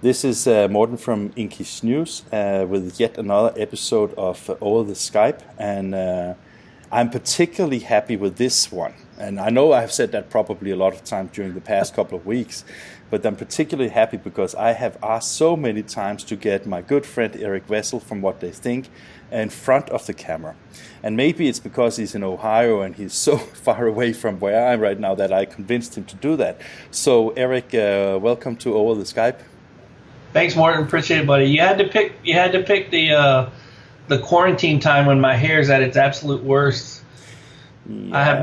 This is Morten from INKISH News with yet another episode of Over the Skype, and I'm particularly happy with this one. And I know I've said that probably a lot of times during the past couple of weeks, but I'm particularly happy because I have asked so many times to get my good friend Erik Wessel from WhatTheyThink in front of the camera. And maybe it's because he's in Ohio and he's so far away from where I am right now that I convinced him to do that. So Erik, welcome to Over the Skype. Thanks, Morten. Appreciate it, buddy. You had to pick the quarantine time when my hair is at its absolute worst. Yeah. I have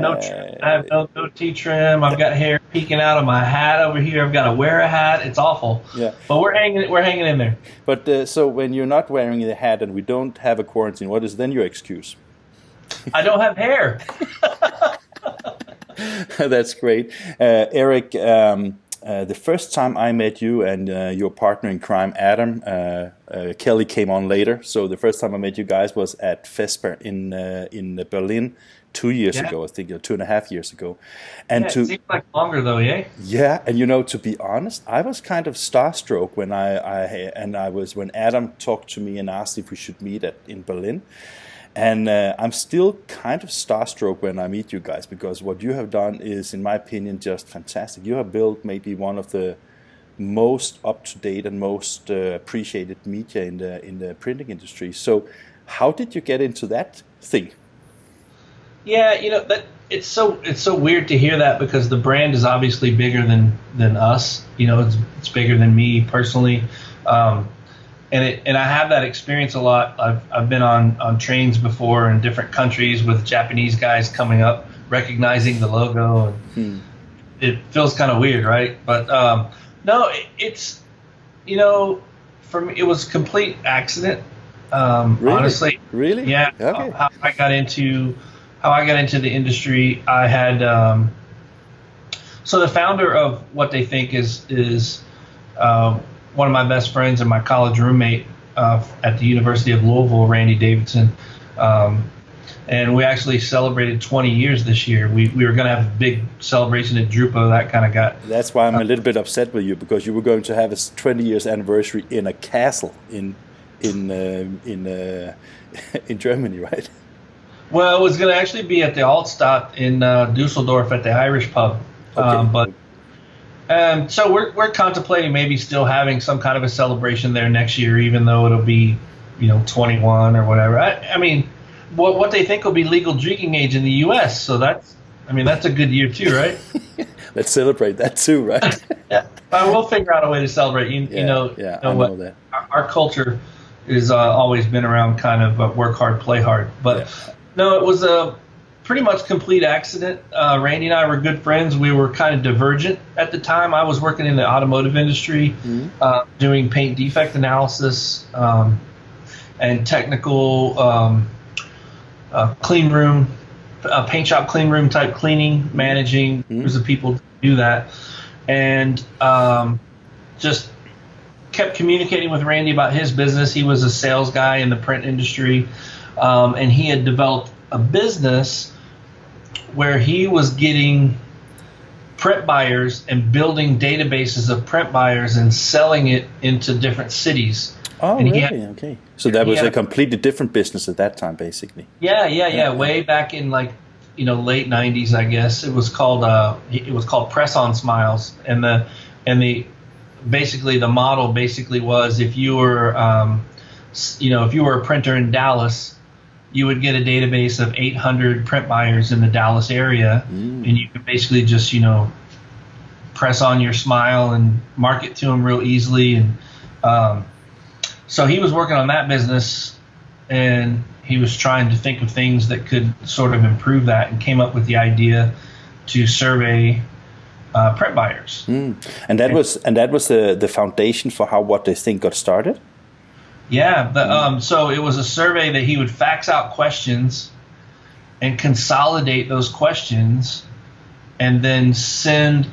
no goatee trim. I've got hair peeking out of my hat over here. I've got to wear a hat. It's awful. Yeah. But we're hanging in there. But so when you're not wearing the hat and we don't have a quarantine, what is then your excuse? I don't have hair. That's great, Erik. The first time I met you and your partner in crime, Adam, Kelly came on later. So the first time I met you guys was at Vesper in Berlin 2 years ago, I think, or 2.5 years ago. And it seems like longer though, yeah. Yeah, and to be honest, I was kind of starstruck when when Adam talked to me and asked if we should meet in Berlin. And I'm still kind of starstruck when I meet you guys, because what you have done is, in my opinion, just fantastic. You have built maybe one of the most up-to-date and most appreciated media in the printing industry. So how did you get into that thing? Yeah, that it's so weird to hear that, because the brand is obviously bigger than us. It's bigger than me personally. And I have that experience a lot. I've been on trains before in different countries with Japanese guys coming up, recognizing the logo, and it feels kind of weird, right? But no, it's for me it was a complete accident. Really? Honestly, really, yeah. Okay. How I got into the industry, I had so the founder of WhatTheyThink is one of my best friends and my college roommate at the University of Louisville, Randy Davidson. And we actually celebrated 20 years this year. We were going to have a big celebration at Drupa. That kind of got... That's why I'm a little bit upset with you, because you were going to have a 20 years anniversary in a castle in Germany, right? Well, it was going to actually be at the Altstadt in Dusseldorf at the Irish pub. Okay. So we're contemplating maybe still having some kind of a celebration there next year, even though it'll be, 21 or whatever. I mean, WhatTheyThink will be legal drinking age in the U.S. So that's a good year too, right? Let's celebrate that too, right? Yeah, we'll figure out a way to celebrate. I know that. Our culture has always been around kind of work hard, play hard. But no, it was a pretty much complete accident. Randy and I were good friends. We were kind of divergent at the time. I was working in the automotive industry, doing paint defect analysis and technical clean room, paint shop clean room type cleaning, managing groups of people to do that, and just kept communicating with Randy about his business. He was a sales guy in the print industry, and he had developed a business where he was getting print buyers and building databases of print buyers and selling it into different cities. Oh, and really? Okay. So that was a completely different business at that time, basically. Yeah. Way back in late 90s, I guess. It was called Press on Smiles, and the model was if you were a printer in Dallas, you would get a database of 800 print buyers in the Dallas area, and you could basically just, press on your smile and market to them real easily. And so he was working on that business, and he was trying to think of things that could sort of improve that, and came up with the idea to survey print buyers. And that was the foundation for how WhatTheyThink got started? Yeah, so it was a survey that he would fax out questions and consolidate those questions and then send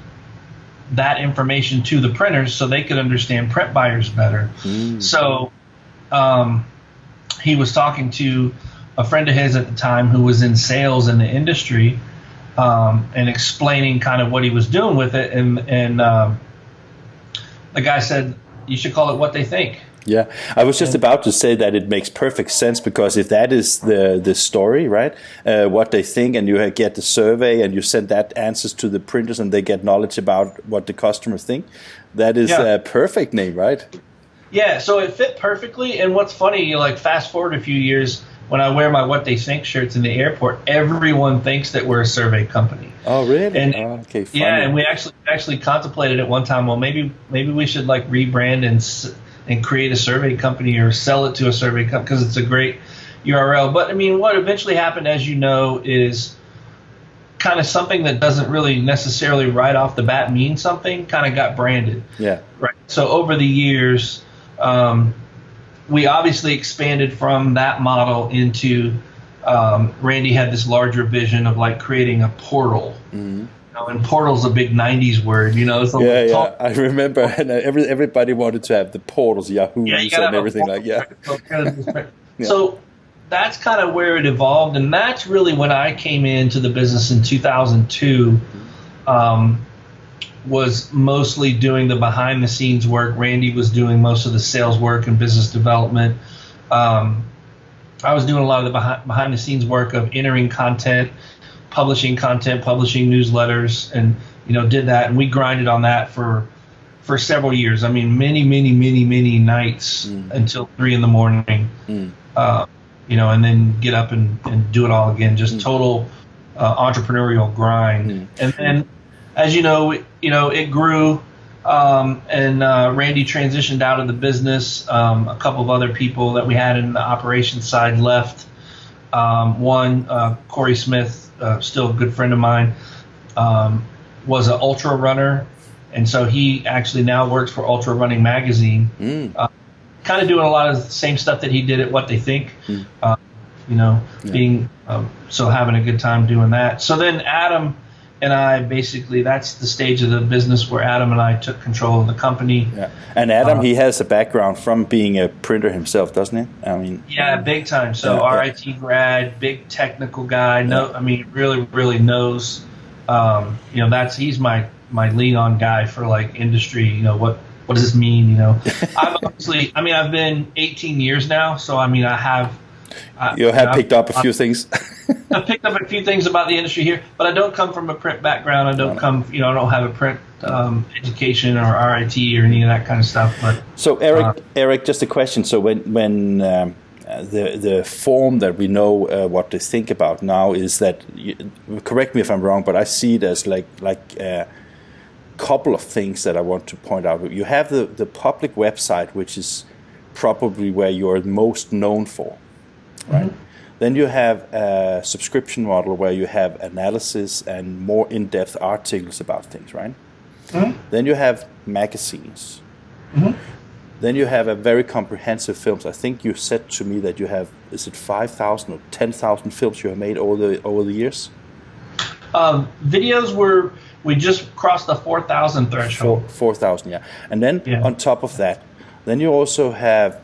that information to the printers so they could understand print buyers better. So he was talking to a friend of his at the time who was in sales in the industry, and explaining kind of what he was doing with it. And the guy said, you should call it What They Think. Yeah, I was just about to say that it makes perfect sense, because if that is the story, right, what they think, and you get the survey and you send that answers to the printers and they get knowledge about what the customers think, that is a perfect name, right? Yeah, so it fit perfectly. And what's funny, you like fast forward a few years, when I wear my What They Think shirts in the airport, everyone thinks that we're a survey company. Oh, really? And okay, funny. Yeah, and we actually contemplated at one time, well, maybe we should like rebrand and create a survey company or sell it to a survey company, because it's a great URL. But I mean, what eventually happened, as you know, is kind of something that doesn't really necessarily right off the bat mean something, kind of got branded. Yeah. Right. So over the years, we obviously expanded from that model into, Randy had this larger vision of like creating a portal. Mm-hmm. And portal's a big 90s word, So I remember, and everybody wanted to have the portals, Yahoo, and everything like So that's kind of where it evolved, and that's really when I came into the business in 2002. Was mostly doing the behind the scenes work. Randy was doing most of the sales work and business development. I was doing a lot of the behind the scenes work of entering content, publishing newsletters, and did that, and we grinded on that for several years. I mean, many nights until 3 a.m. And then get up and do it all again. Just total entrepreneurial grind. And then, as you know, it grew, and Randy transitioned out of the business. A couple of other people that we had in the operations side left. Corey Smith, still a good friend of mine, was an ultra runner, and so he actually now works for Ultra Running Magazine, kind of doing a lot of the same stuff that he did at What They Think, being having a good time doing that. So then Adam and I, basically, that's the stage of the business where Adam and I took control of the company. Yeah. And Adam, he has a background from being a printer himself, doesn't he? I mean, yeah, big time. So RIT grad, big technical guy. Really knows. He's my lead on guy for like industry. What does this mean? I've been 18 years now, so I have. I've picked up a few things. I've picked up a few things about the industry here, but I don't come from a print background. I don't I don't have a print education or RIT or any of that kind of stuff. But so Eric, just a question. So when the form that we know what to think about now is that, correct me if I'm wrong, but I see it as like a couple of things that I want to point out. You have the public website, which is probably where you're most known for. Right. Mm-hmm. Then you have a subscription model where you have analysis and more in-depth articles about things, right? Mm-hmm. Then you have magazines. Mm-hmm. Then you have a very comprehensive films. I think you said to me that you have, is it 5,000 or 10,000 films you have made over the years? Videos we just crossed the 4,000 threshold. 4,000, yeah. And then on top of that, then you also have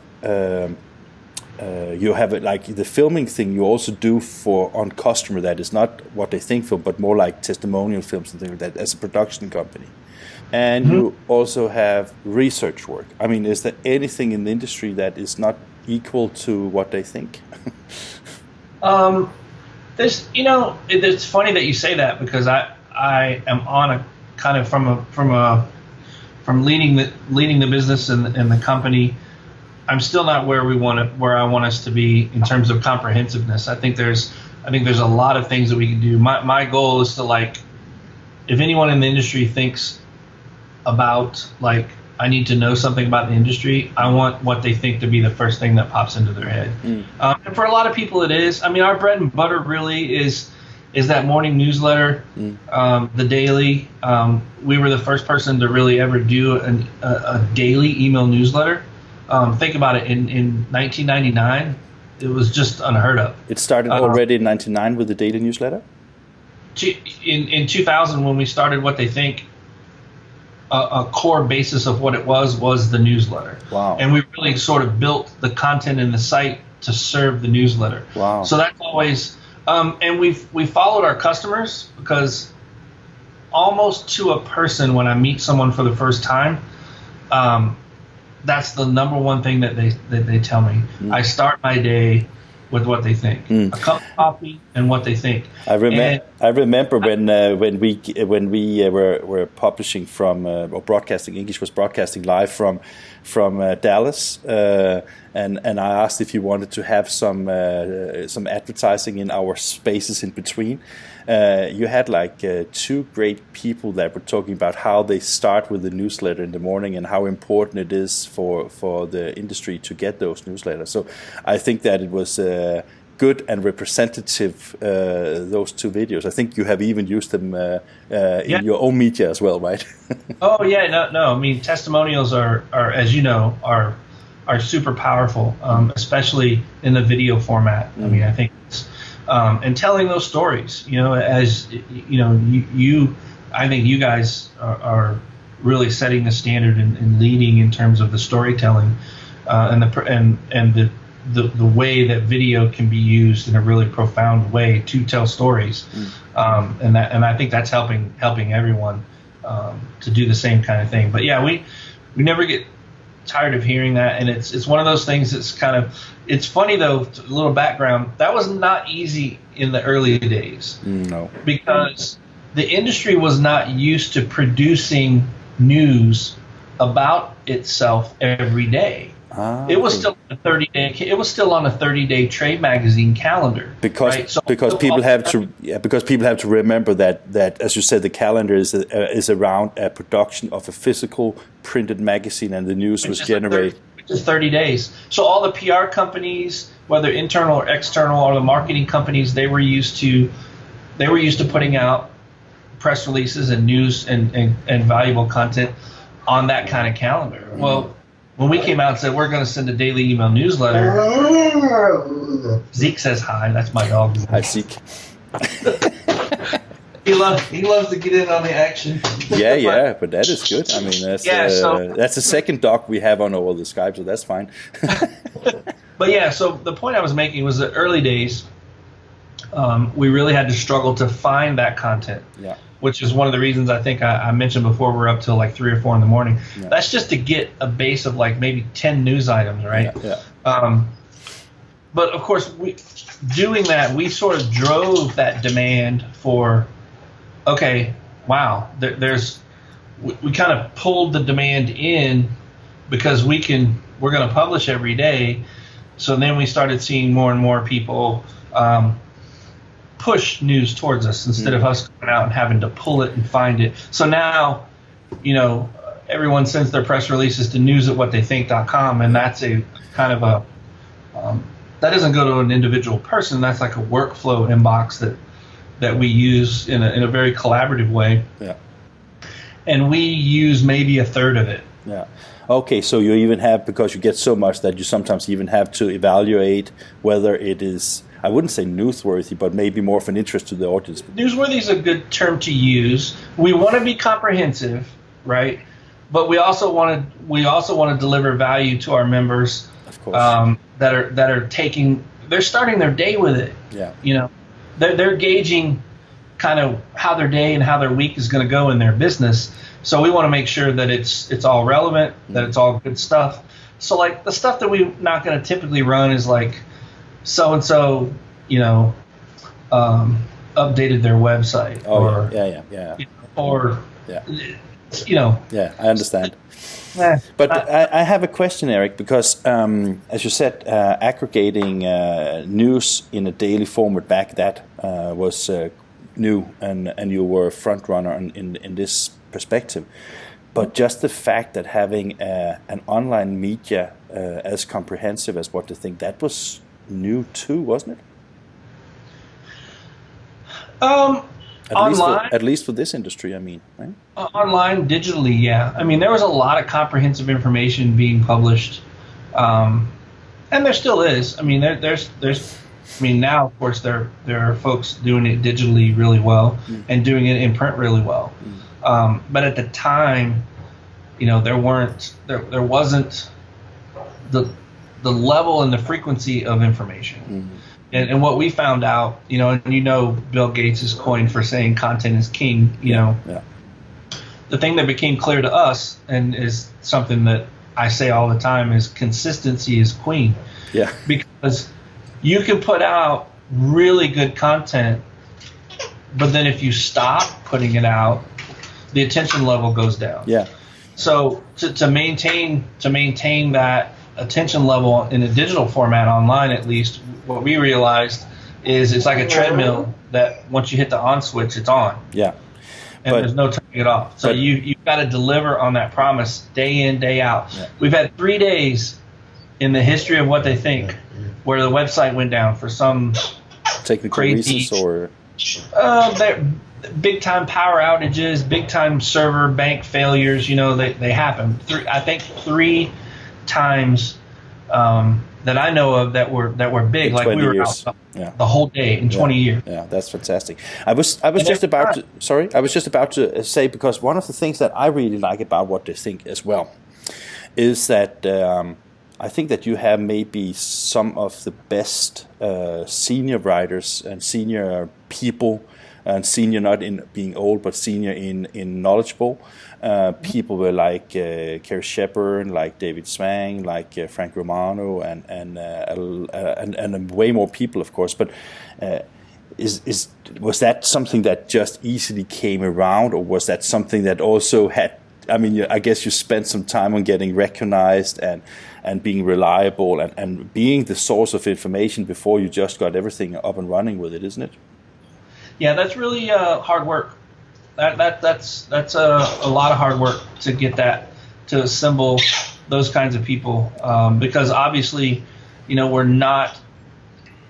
like the filming thing you also do on customer that is not What They Think film, but more like testimonial films and things like that as a production company. And you also have research work. I mean, is there anything in the industry that is not equal to What They Think? There's, it's funny that you say that, because I am on a kind of from leading the business and the company. I'm still not where I want us to be in terms of comprehensiveness. I think there's a lot of things that we can do. My goal is to, like, if anyone in the industry thinks about, like, I need to know something about the industry, I want What They Think to be the first thing that pops into their head. And for a lot of people it is. I mean, our bread and butter really is that morning newsletter, the daily. We were the first person to really ever do a daily email newsletter. Think about it. In 1999, it was just unheard of. It started already in 1999 with the daily newsletter? In 2000, when we started What They Think, a core basis of what it was the newsletter. Wow. And we really sort of built the content in the site to serve the newsletter. Wow. So that's always, and we followed our customers, because almost to a person, when I meet someone for the first time, that's the number one thing that they tell me. I start my day with what they think. A cup of coffee and what they think. I remember when we were publishing from or broadcasting. INKISH was broadcasting live from Dallas, and I asked if you wanted to have some advertising in our spaces in between. You had like two great people that were talking about how they start with the newsletter in the morning and how important it is for the industry to get those newsletters. So I think that it was good and representative, those two videos. I think you have even used them in your own media as well, right? Oh yeah, no. I mean, testimonials are as you know, are super powerful, especially in the video format. I mean, I think it's, and telling those stories, you know, as you know, I think you guys are really setting the standard and leading in terms of the storytelling, and the way that video can be used in a really profound way to tell stories, and I think that's helping everyone to do the same kind of thing. But yeah, we never get tired of hearing that, and it's one of those things that's kind of, it's funny though, a little background, that was not easy in the early days. No. Because the industry was not used to producing news about itself every day. It was still on a 30-day. It was still on a 30-day trade magazine calendar. Because right? So because people have to remember that as you said, the calendar is around a production of a physical printed magazine, and the news was generated. Which is 30 days. So all the PR companies, whether internal or external, or the marketing companies, they were used to putting out press releases and news and valuable content on that kind of calendar. Well, when we came out and said we're going to send a daily email newsletter, Zeke says hi. That's my dog. Hi, Zeke. He loves to get in on the action. Yeah, but that is good. I mean, that's the second dog we have on Over the Skype, so that's fine. But yeah, so the point I was making was that early days, we really had to struggle to find that content. Yeah. Which is one of the reasons I think I mentioned before we're up till like 3 or 4 in the morning. Yeah. That's just to get a base of like maybe 10 news items, right? Yeah. But of course, doing that, we sort of drove that demand for, okay, wow, we kind of pulled the demand in because we're going to publish every day. So then we started seeing more and more people push news towards us instead of us going out and having to pull it and find it. So now, you know, everyone sends their press releases to news@whattheythink.com, and that's a kind of a that doesn't go to an individual person. That's like a workflow inbox that we use in a very collaborative way. Yeah. And we use maybe a third of it. Yeah. Okay, so you even have, because you get so much that you sometimes even have to evaluate whether it is, I wouldn't say newsworthy, but maybe more of an interest to the audience. Newsworthy is a good term to use. We want to be comprehensive, right? But we also want to deliver value to our members. Of course. They're starting their day with it. Yeah. You know, they're gauging kind of how their day and how their week is going to go in their business. So we want to make sure that it's all relevant, that it's all good stuff. So like the stuff that we're not going to typically run is like so-and-so, you know, updated their website. Yeah, I understand. But I have a question, Eric, because as you said, aggregating news in a daily format back that was new, and you were a front runner in this perspective. But just the fact that having an online media as comprehensive as WhatTheyThink, that was new too, wasn't it? At least for this industry, I mean, right? Online, digitally, yeah. I mean, there was a lot of comprehensive information being published, and there still is. I mean, there's. I mean, now of course there are folks doing it digitally really well and doing it in print really well. But at the time, you know, there wasn't the level and the frequency of information. And what we found out, you know, and you know, Bill Gates' coin for saying content is king, you know. Yeah. The thing that became clear to us, and is something that I say all the time is consistency is queen. Yeah. Because you can put out really good content, but then if you stop putting it out, the attention level goes down. Yeah. So to maintain that attention level in a digital format online, at least, what we realized is it's like a treadmill that once you hit the on switch, it's on. Yeah. And there's no turning it off. So you've got to deliver on that promise day in, day out. Yeah. We've had 3 days in the history of What They Think where the website went down for some technical crazy reasons, or big time power outages, big time server bank failures. They happen. I think 3 times that I know of that were big. Like we were years. out the whole day in 20 years. Yeah, that's fantastic. I was just about to say, because one of the things that I really like about What They Think as well is that I think that you have maybe some of the best senior writers and senior people, and senior not in being old, but senior in knowledgeable people were like Kerry Shepard, like David Swang, like Frank Romano, and way more people, of course. But was that something that just easily came around, or was that something that also had? I mean, I guess you spent some time on getting recognized and being reliable and being the source of information before you just got everything up and running with it, isn't it? Yeah, that's really hard work. That's a lot of hard work to get that, to assemble those kinds of people, because obviously, we're not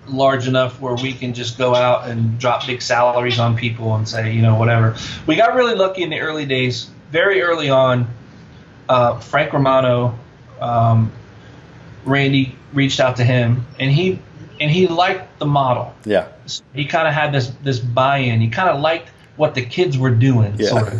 large enough where we can just go out and drop big salaries on people and say, whatever. We got really lucky in the early days. Very early on, Frank Romano, Randy reached out to him, and he liked the model. Yeah. So he kind of had this buy-in. He kind of liked what the kids were doing, sort of.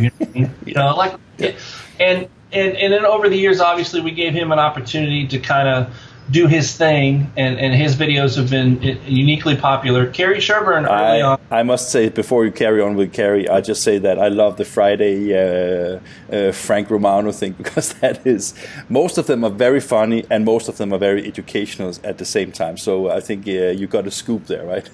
And then over the years, obviously, we gave him an opportunity to kind of do his thing, and his videos have been uniquely popular. Kerry Sherburne early on. I must say, before you carry on with Kerry, I just say that I love the Friday Frank Romano thing, because that is, most of them are very funny and most of them are very educational at the same time. So I think you got a scoop there, right?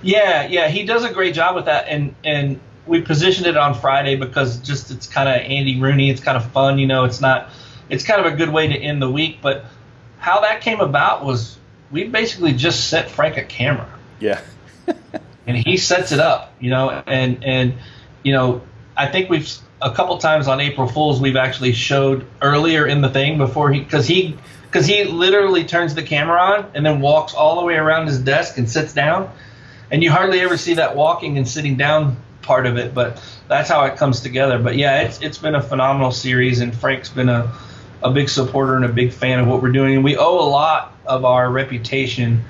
Yeah, he does a great job with that, and we positioned it on Friday because just it's kind of Andy Rooney. It's kind of fun, It's kind of a good way to end the week, but how that came about was we basically just sent Frank a camera. Yeah. And he sets it up, and I think we've a couple times on April Fools we've actually showed earlier in the thing before because he literally turns the camera on and then walks all the way around his desk and sits down, and you hardly ever see that walking and sitting down part of it, but that's how it comes together. But yeah, it's been a phenomenal series, and Frank's been a big supporter and a big fan of what we're doing, and we owe a lot of our reputation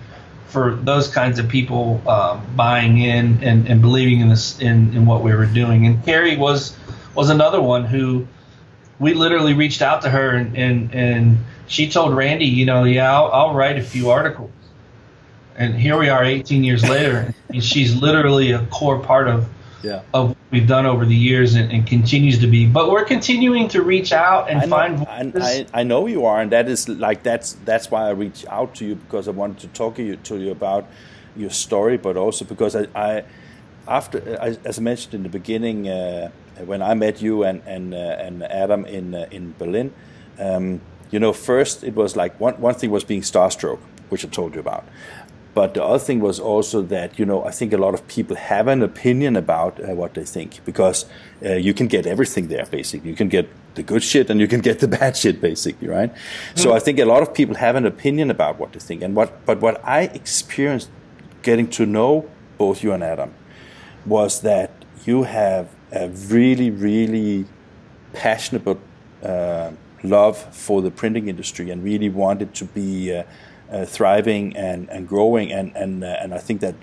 for those kinds of people buying in and believing in this in what we were doing. And Kerry was another one who we literally reached out to her, and she told Randy, I'll write a few articles. And here we are 18 years later, and she's literally a core part of what we've done over the years, and continues to be. But we're continuing to reach out and find voices. I know you are, and that is that's why I reached out to you, because I wanted to talk to you about your story, but also because I as I mentioned in the beginning, when I met you and Adam in Berlin, first it was like one thing was being starstruck, which I told you about. But the other thing was also that, I think a lot of people have an opinion about what they think, because you can get everything there, basically. You can get the good shit and you can get the bad shit, basically, right? Mm-hmm. So I think a lot of people have an opinion about what they think. But what I experienced getting to know both you and Adam was that you have a really, really passionate love for the printing industry and really wanted to be thriving and growing, and I think that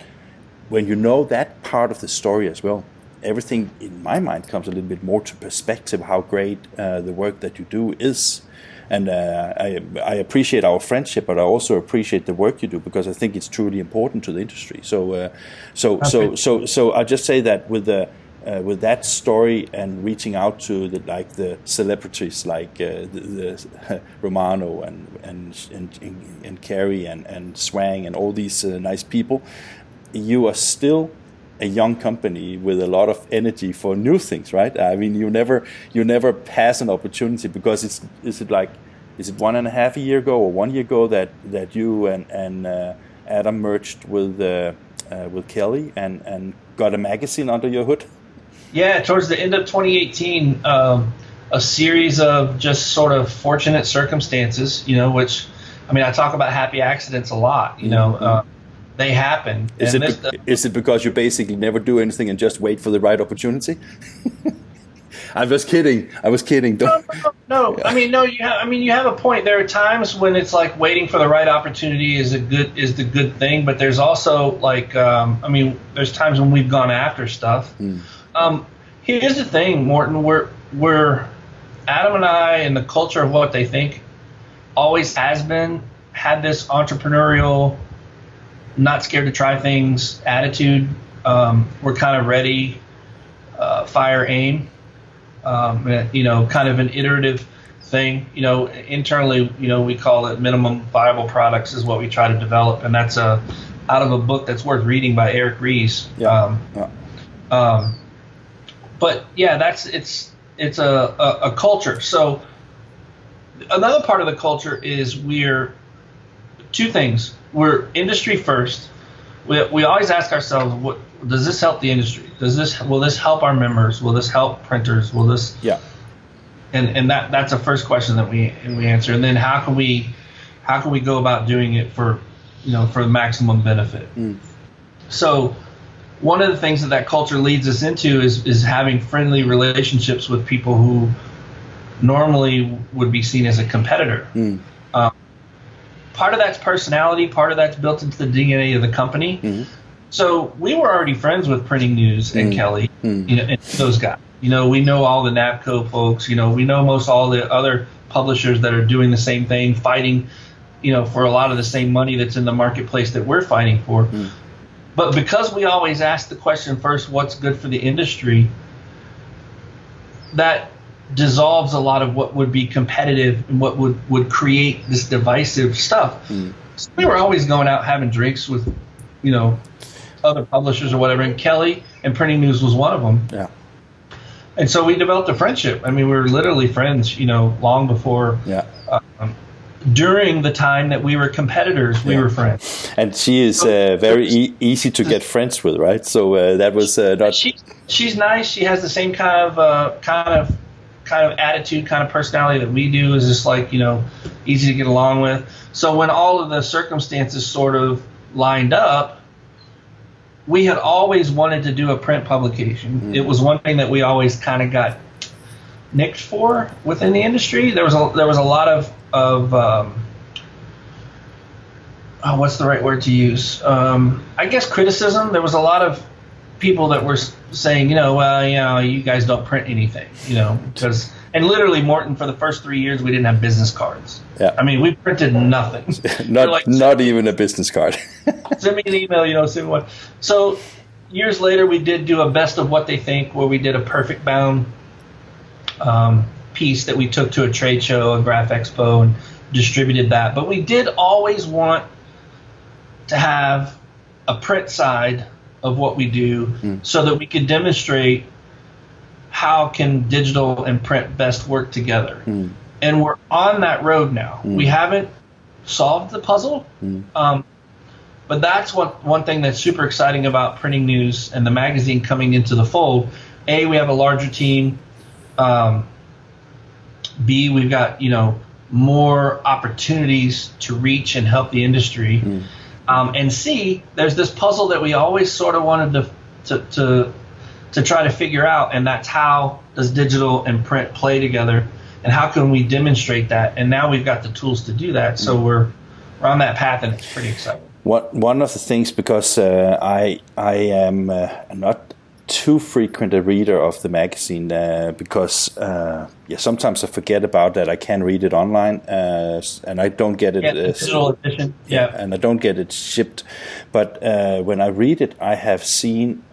when you know that part of the story as well, everything in my mind comes a little bit more to perspective how great the work that you do is. And I appreciate our friendship, but I also appreciate the work you do, because I think it's truly important to the industry. So I just say that with with that story and reaching out to the celebrities like the Romano and Carey and Swang and all these nice people, you are still a young company with a lot of energy for new things, right? I mean, you never pass an opportunity, because is it 1.5 years ago or 1 year ago that you and Adam merged with Kelly and got a magazine under your hood? Yeah, towards the end of 2018, a series of just sort of fortunate circumstances, which, I mean, I talk about happy accidents a lot, they happen. Is it because you basically never do anything and just wait for the right opportunity? I'm just kidding. I was kidding. No. Yeah. I mean, no. You have a point. There are times when it's like waiting for the right opportunity is the good thing, but there's also like, there's times when we've gone after stuff. Here's the thing, Morten. We're Adam and I, and the culture of What They Think always had this entrepreneurial, not scared to try things attitude. We're kind of ready, fire, aim. Kind of an iterative thing. Internally, we call it minimum viable products is what we try to develop, and that's out of a book that's worth reading by Eric Ries. Yeah. But yeah, it's a culture. So another part of the culture is we're two things. We're industry first. We always ask ourselves, what does this help the industry? Will this help our members? Will this help printers? Will this? Yeah. And that's the first question that we answer. And then how can we go about doing it for maximum benefit? So one of the things that culture leads us into is having friendly relationships with people who normally would be seen as a competitor. Part of that's personality, part of that's built into the DNA of the company. So we were already friends with Printing News and Kelly, and those guys. We know all the NAPCO folks. We know most all the other publishers that are doing the same thing, fighting, for a lot of the same money that's in the marketplace that we're fighting for. But because we always ask the question first, what's good for the industry, that dissolves a lot of what would be competitive and what would create this divisive stuff. So we were always going out having drinks with, other publishers or whatever, and Kelly and Printing News was one of them. Yeah. And so we developed a friendship. I mean, we were literally friends, long before. Yeah. During the time that we were competitors, we were friends. And she is very easy to get friends with, right? So that was not. She's nice. She has the same kind of attitude, kind of personality that we do. Is just like easy to get along with. So when all of the circumstances sort of lined up, we had always wanted to do a print publication. It was one thing that we always kind of got nicked for within the industry. There was a lot of what's the right word to use? I guess criticism. There was a lot of people that were saying, you guys don't print anything, because, and literally, Morten, for the first 3 years, we didn't have business cards. Yeah. I mean, we printed nothing. not even a business card. Send me an email, send me one. So years later, we did do a best of What They Think, where we did a perfect bound piece that we took to a trade show, a Graph Expo, and distributed that. But we did always want to have a print side of what we do so that we could demonstrate how can digital and print best work together. And we're on that road now. We haven't solved the puzzle, but that's one thing that's super exciting about Printing News and the magazine coming into the fold. A, we have a larger team. B, we've got more opportunities to reach and help the industry. And C, there's this puzzle that we always sort of wanted to try to figure out, and that's how does digital and print play together, and how can we demonstrate that? And now we've got the tools to do that, so we're on that path, and it's pretty exciting. One of the things, because I am not too frequent a reader of the magazine, because sometimes I forget about that. I can't read it online, and I don't get it. Digital edition. Yeah, and I don't get it shipped. But when I read it, I have seen.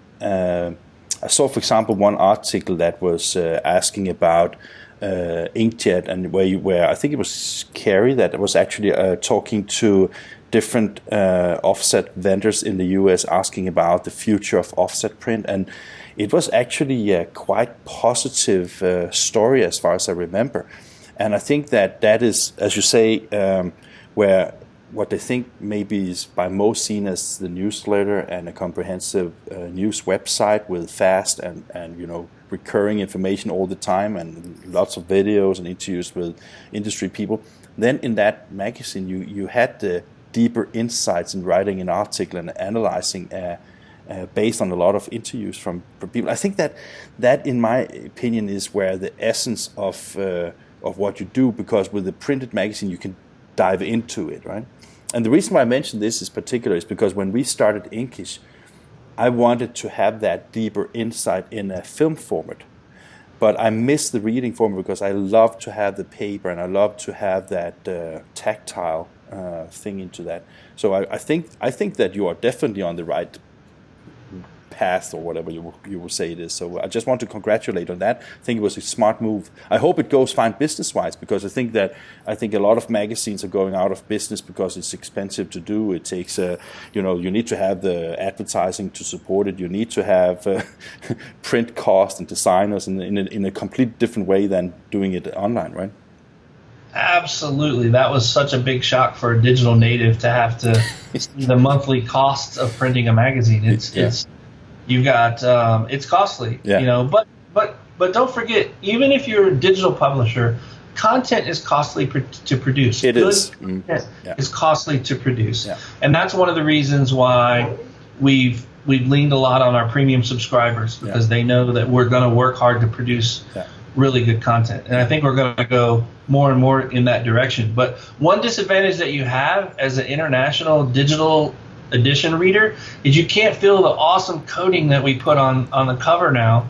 I saw, for example, one article that was asking about inkjet, and where I think it was Carrie that was actually talking to different offset vendors in the US, asking about the future of offset print, and it was actually a quite positive story as far as I remember. And I think that is, as you say, where what they think maybe is by most seen as the newsletter and a comprehensive news website with fast and recurring information all the time and lots of videos and interviews with industry people. Then in that magazine you had the deeper insights in writing an article and analyzing based on a lot of interviews from people. I think that in my opinion is where the essence of what you do, because with the printed magazine you can dive into it, right? And the reason why I mention this is particular is because when we started INKISH, I wanted to have that deeper insight in a film format, but I missed the reading format because I love to have the paper and I love to have that tactile thing into that. So I think that you are definitely on the right path, or whatever you will say it is. So I just want to congratulate on that. I think it was a smart move. I hope it goes fine business-wise, because I think a lot of magazines are going out of business because it's expensive to do. It takes you need to have the advertising to support it. You need to have print cost and designers in a completely different way than doing it online, right? Absolutely. That was such a big shock for a digital native to have to see the monthly costs of printing a magazine. It's you've got it's costly, but don't forget, even if you're a digital publisher, content is costly to produce. It is. Is costly to produce, and that's one of the reasons why we've leaned a lot on our premium subscribers, because they know that we're going to work hard to produce really good content, and I think we're going to go more and more in that direction. But one disadvantage that you have as an international digital edition reader is you can't feel the awesome coating that we put on the cover now.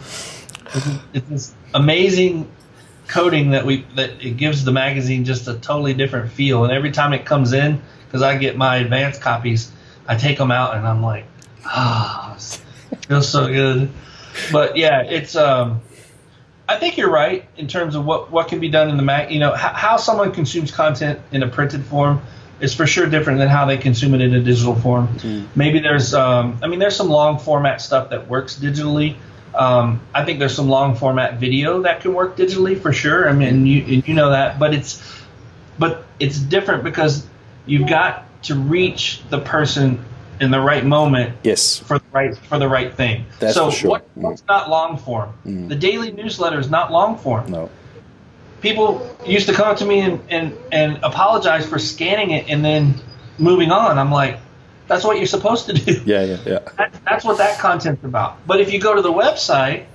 It's this amazing coating that it gives the magazine just a totally different feel. And every time it comes in, because I get my advanced copies, I take them out and I'm like, it feels so good. But yeah, it's I think you're right in terms of what can be done in the mag. How someone consumes content in a printed form is for sure different than how they consume it in a digital form. Maybe there's some long format stuff that works digitally. I think there's some long format video that can work digitally for sure. I mean, you know that, but it's different because you've got to reach the person in the right moment. Yes. For the right thing. That's so for sure. What's not long form? The daily newsletter is not long form. No. People used to come up to me and apologize for scanning it and then moving on. I'm like, that's what you're supposed to do. Yeah. That's what that content's about. But if you go to the website,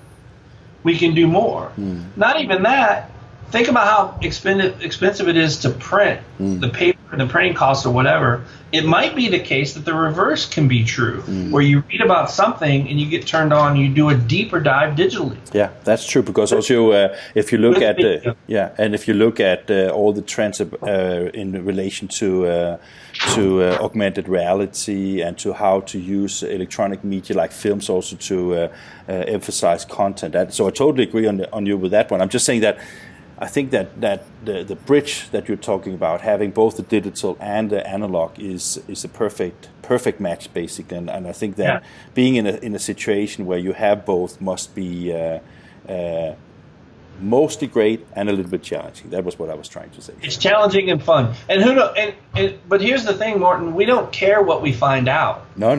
we can do more. Not even that. Think about how expensive it is to print the paper, the printing costs or whatever. It might be the case that the reverse can be true, where you read about something and you get turned on, you do a deeper dive digitally. Yeah, that's true, because also if you look at all the trends in relation to augmented reality and to how to use electronic media like films also to emphasize content. So I totally agree on you with that one. I'm just saying that I think that the bridge that you're talking about, having both the digital and the analog, is a perfect match, basically. And I think that being in a situation where you have both must be mostly great and a little bit challenging. That was what I was trying to say. It's challenging and fun. And but here's the thing, Morten. We don't care what we find out. No.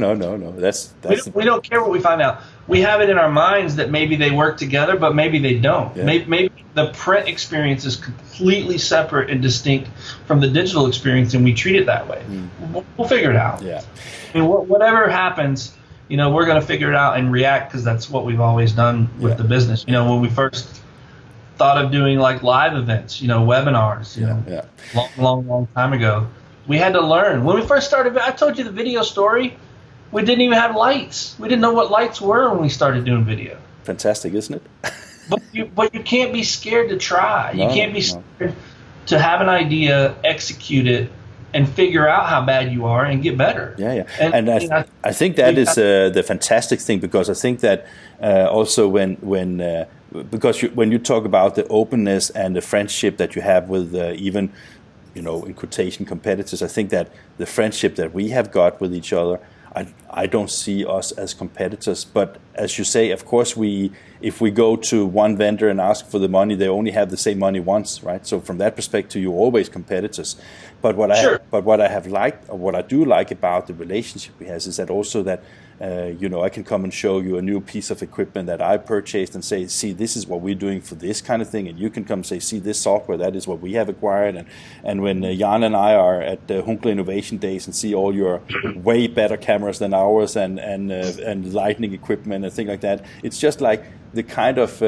We don't care what we find out. We have it in our minds that maybe they work together, but maybe they don't. Yeah. Maybe the print experience is completely separate and distinct from the digital experience, and we treat it that way. We'll figure it out. Yeah. And whatever happens, we're going to figure it out and react, because that's what we've always done with the business. When we first thought of doing like live events, webinars, long time ago, we had to learn. When we first started, I told you the video story. We didn't even have lights. We didn't know what lights were when we started doing video. Fantastic, isn't it? But you can't be scared to try. You can't be scared to have an idea, execute it, and figure out how bad you are and get better. Yeah. And I think that is the fantastic thing, because I think that also when you talk about the openness and the friendship that you have with even, in quotation, competitors, I think that the friendship that we have got with each other, I don't see us as competitors. But as you say, of course, if we go to one vendor and ask for the money, they only have the same money once, right? So from that perspective, you're always competitors. But what I have liked, or what I do like about the relationship we have, is that also that I can come and show you a new piece of equipment that I purchased and say, see, this is what we're doing for this kind of thing, and you can come say, see, this software, that is what we have acquired. And when Jan and I are at the Hunkler Innovation Days and see all your way better cameras than ours and lighting equipment and things like that, it's just like the kind of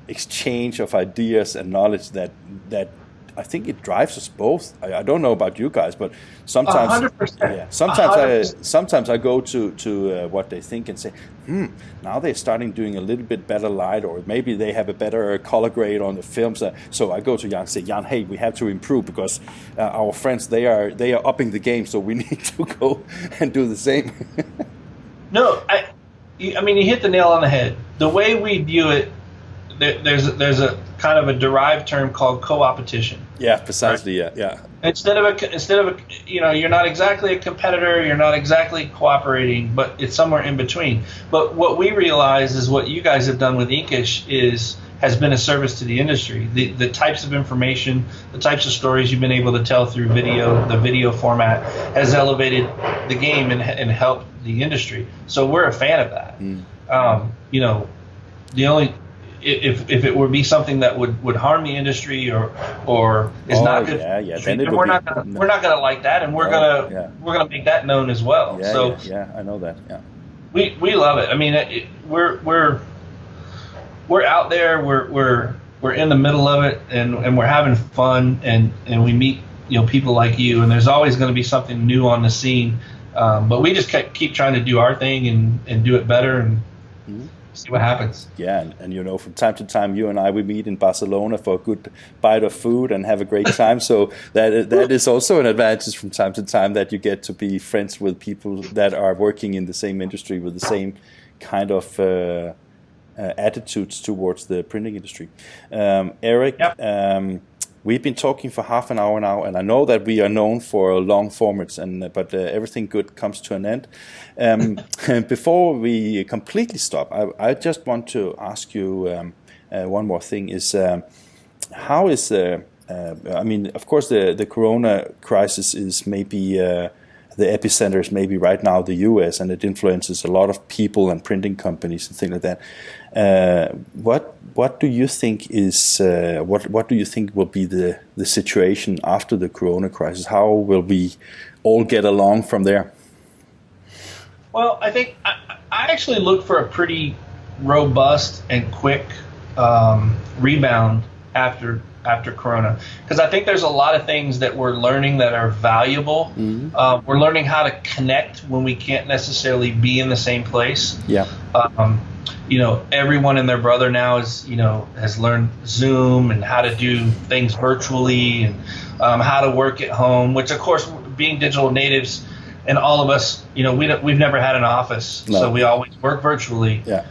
exchange of ideas and knowledge that I think it drives us both. I don't know about you guys, but sometimes, 100%. Sometimes I go to what they think and say, now they're starting doing a little bit better light, or maybe they have a better color grade on the films. So I go to Jan and say, Jan, hey, we have to improve, because our friends, they are upping the game, so we need to go and do the same. No, I mean, you hit the nail on the head. The way we view it, there's a kind of a derived term called co-opetition. Yeah, precisely. Right? Yeah. Instead of a, you're not exactly a competitor, you're not exactly cooperating, but it's somewhere in between. But what we realize is what you guys have done with INKISH has been a service to the industry. The types of information, the types of stories you've been able to tell through video, the video format has elevated the game and helped the industry. So we're a fan of that. The only if it would be something that would harm the industry or is not good, then we're not gonna like that, and we're gonna make that known as well. I know that. Yeah, we love it. I mean, we're out there. We're in the middle of it, and we're having fun, and we meet people like you, and there's always going to be something new on the scene. But we just keep trying to do our thing and do it better and see what happens. Yeah, and from time to time, you and I, we meet in Barcelona for a good bite of food and have a great time. So that is also an advantage from time to time, that you get to be friends with people that are working in the same industry with the same kind of attitudes towards the printing industry. Eric, we've been talking for half an hour now, and I know that we are known for long formats, but everything good comes to an end. Before we completely stop, I just want to ask you one more thing. How is I mean, of course, the Corona crisis is maybe the epicenter is maybe right now the U.S., and it influences a lot of people and printing companies and things like that. What do you think is what do you think will be the situation after the Corona crisis? How will we all get along from there? Well, I think I actually look for a pretty robust and quick rebound after Corona, because I think there's a lot of things that we're learning that are valuable. We're learning how to connect when we can't necessarily be in the same place. Yeah. Everyone and their brother now has learned Zoom and how to do things virtually and how to work at home, which of course, being digital natives and all of us, we've never had an office, so we always work virtually. Yeah.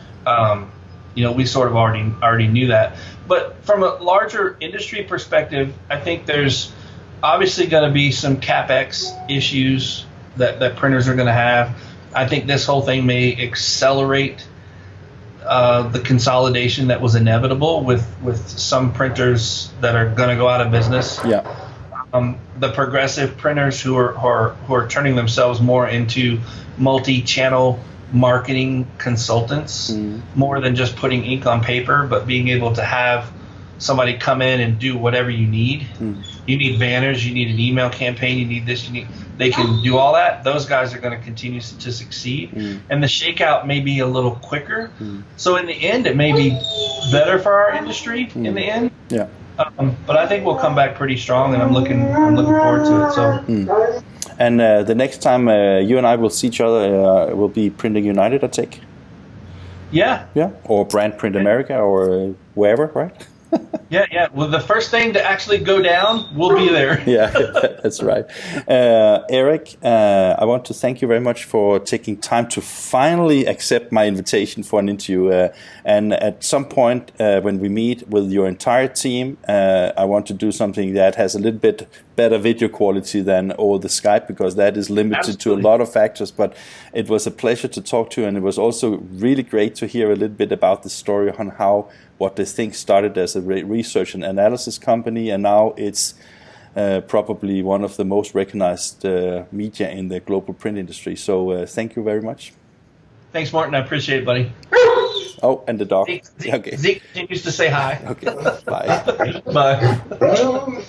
We sort of already knew that. But from a larger industry perspective, I think there's obviously going to be some CapEx issues that printers are going to have. I think this whole thing may accelerate the consolidation that was inevitable with some printers that are going to go out of business. Yeah. The progressive printers who are turning themselves more into multi-channel marketing consultants, more than just putting ink on paper, but being able to have somebody come in and do whatever you need. You need banners, you need an email campaign, you need this, they can do all that. Those guys are going to continue to succeed. And the shakeout may be a little quicker. So in the end, it may be better for our industry in the end. Yeah. But I think we'll come back pretty strong, and I'm looking forward to it. So. And the next time you and I will see each other, will be Printing United, I take. Yeah. Yeah. Or Brand Print America, or wherever, right? Yeah. Well, the first thing to actually go down, we'll be there. Yeah, that's right. Eric, I want to thank you very much for taking time to finally accept my invitation for an interview. And at some point when we meet with your entire team, I want to do something that has a little bit better video quality than over the Skype, because that is limited to a lot of factors. But it was a pleasure to talk to you, and it was also really great to hear a little bit about the story on how WhatTheyThink started as a research and analysis company, and now it's probably one of the most recognized media in the global print industry. So thank you very much. Thanks, Martin. I appreciate it, buddy. Oh, and the dog. Zeke continues to say hi. Okay, bye. Bye.